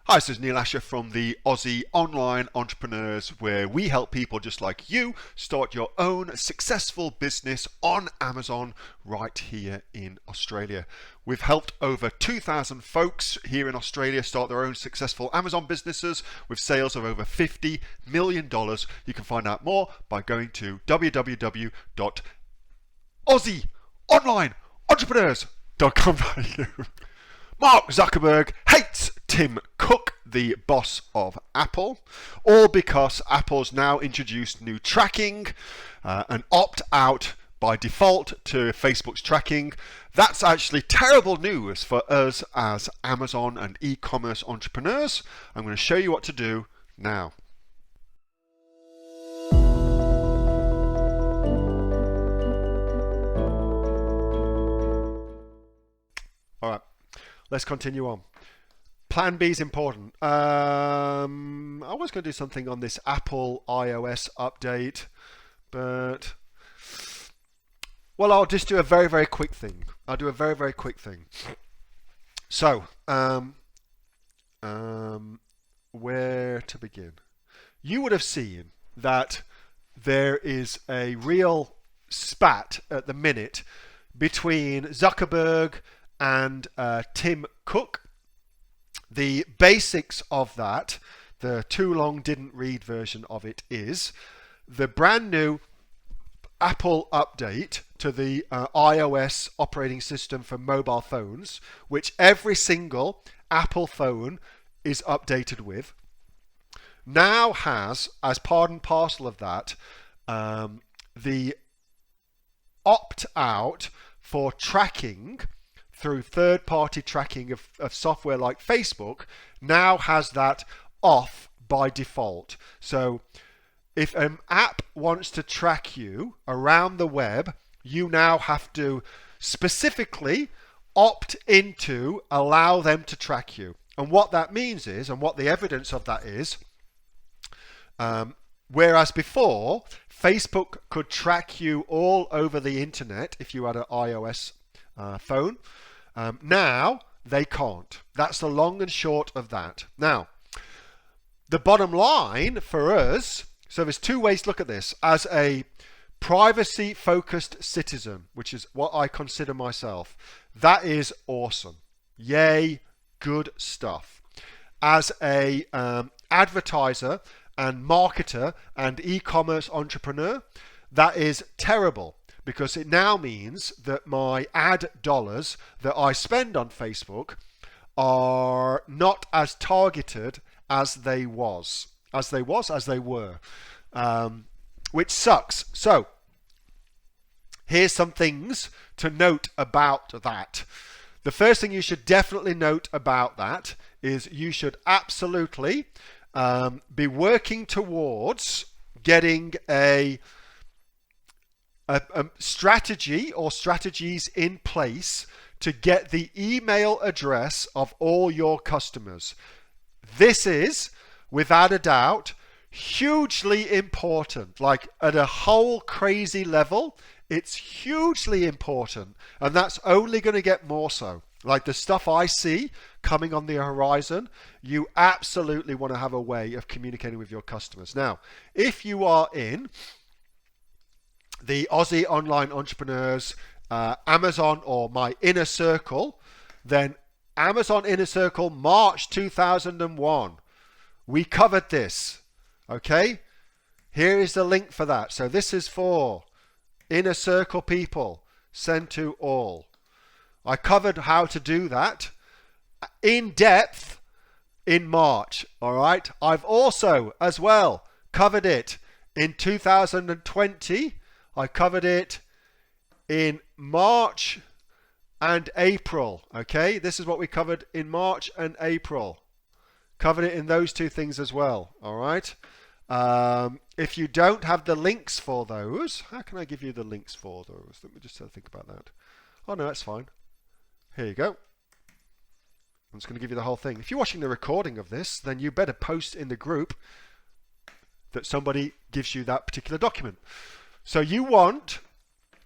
Hi, this is Neil-Asher from the Aussie Online Entrepreneurs, where we help people just like you start your own successful business on Amazon right here in Australia. We've helped over 2,000 folks here in Australia start their own successful Amazon businesses with sales of over $50 million. You can find out more by going to www.aussieonlineentrepreneurs.com.au. Mark Zuckerberg hates Tim Cook, the boss of Apple, all because Apple's now introduced new tracking and opt-out by default to Facebook's tracking. That's actually terrible news for us as Amazon and e-commerce entrepreneurs. I'm going to show you what to do now. All right, let's continue on. Plan B is important. I was going to do something on this Apple iOS update, but well, I'll just do a very quick thing. I'll do a very quick thing. So, where to begin? You would have seen that there is a real spat at the minute between Zuckerberg and Tim Cook. The basics of that, the too long didn't read version of it, is the brand new Apple update to the iOS operating system for mobile phones, which every single Apple phone is updated with, now has, as part and parcel of that, the opt-out for tracking through third-party tracking of software like Facebook, now has that off by default. So if an app wants to track you around the web, you now have to specifically opt into allow them to track you. And what that means is, and what the evidence of that is, whereas before, Facebook could track you all over the internet if you had an iOS phone, now they can't. That's the long and short of that. Now, the bottom line for us, so there's two ways to look at this. As a privacy-focused citizen, which is what I consider myself, that is awesome. Yay, good stuff. As a advertiser and marketer and e-commerce entrepreneur, that is terrible, because it now means that my ad dollars that I spend on Facebook are not as targeted as they were, which sucks. So here's some things to note about that. The first thing you should definitely note about that is you should absolutely be working towards getting a strategy or strategies in place to get the email address of all your customers. This is, without a doubt, hugely important. Like at a whole crazy level, it's hugely important, and that's only going to get more so. Like the stuff I see coming on the horizon, you absolutely want to have a way of communicating with your customers. Now, if you are in the Aussie Online Entrepreneurs Amazon or my inner circle, then Amazon Inner Circle March 2001, we covered this. Okay, here is the link for that. So this is for inner circle people, send to all. I covered how to do that in depth in March. All right, I've also as well covered it in 2020. I covered it in March and April. Okay, this is what we covered in March and April. Covered it in those two things as well. All right. If you don't have the links for those, how can I give you the links for those? Let me just think about that. Oh no, that's fine. Here you go. I'm just going to give you the whole thing. If you're watching the recording of this, then you better post in the group that somebody gives you that particular document. So you want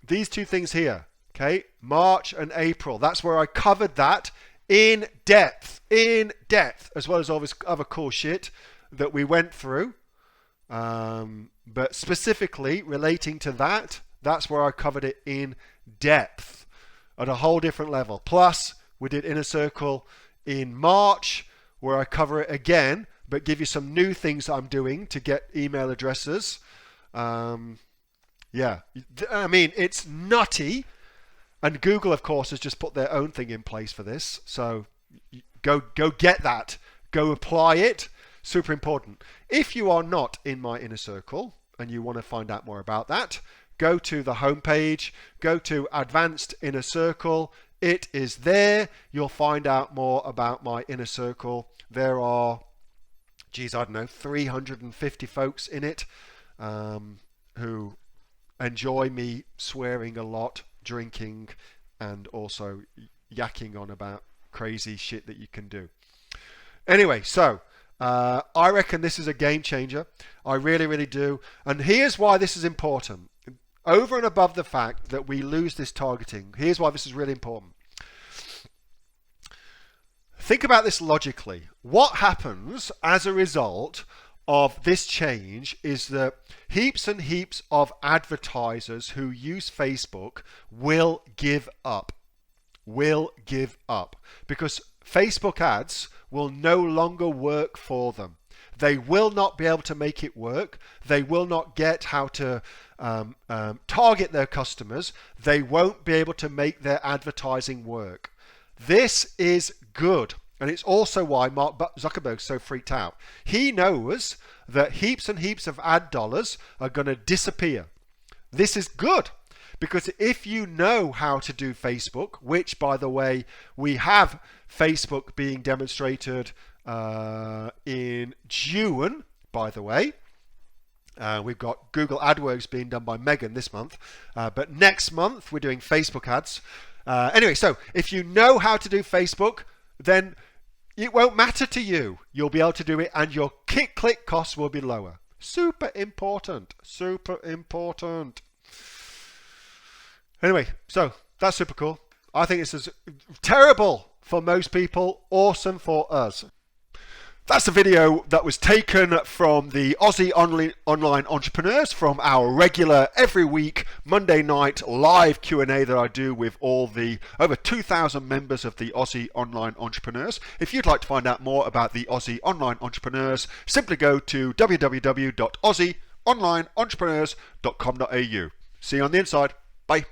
these two things here, okay? March and April. That's where I covered that in depth, as well as all this other cool shit that we went through. But specifically relating to that, that's where I covered it in depth at a whole different level. Plus, we did Inner Circle in March, where I cover it again, but give you some new things that I'm doing to get email addresses. Yeah, I mean, it's nutty. And Google, of course, has just put their own thing in place for this. So go get that. Go apply it. Super important. If you are not in my inner circle and you want to find out more about that, go to the homepage, go to Advanced Inner Circle. It is there. You'll find out more about my inner circle. There are, geez, I don't know, 350 folks in it who enjoy me swearing a lot, drinking, and also yakking on about crazy shit that you can do. Anyway, so I reckon this is a game changer. I really, really do. And here's why this is important. Over and above the fact that we lose this targeting, here's why this is really important. Think about this logically. What happens as a result of this change is that heaps and heaps of advertisers who use Facebook will give up. Because Facebook ads will no longer work for them. They will not be able to make it work. They will not get how to target their customers. They won't be able to make their advertising work. This is good. And it's also why Mark Zuckerberg's so freaked out. He knows that heaps and heaps of ad dollars are going to disappear. This is good. Because if you know how to do Facebook, which, by the way, we have Facebook being demonstrated in June, by the way. We've got Google AdWords being done by Megan this month. But next month, we're doing Facebook ads. Anyway, so if you know how to do Facebook, then it won't matter to you. You'll be able to do it and your click costs will be lower. Super important. Super important. Anyway, so that's super cool. I think this is terrible for most people, awesome for us. That's a video that was taken from the Aussie Online Entrepreneurs from our regular every week Monday night live Q&A that I do with all the over 2,000 members of the Aussie Online Entrepreneurs. If you'd like to find out more about the Aussie Online Entrepreneurs, simply go to www.aussieonlineentrepreneurs.com.au. See you on the inside. Bye.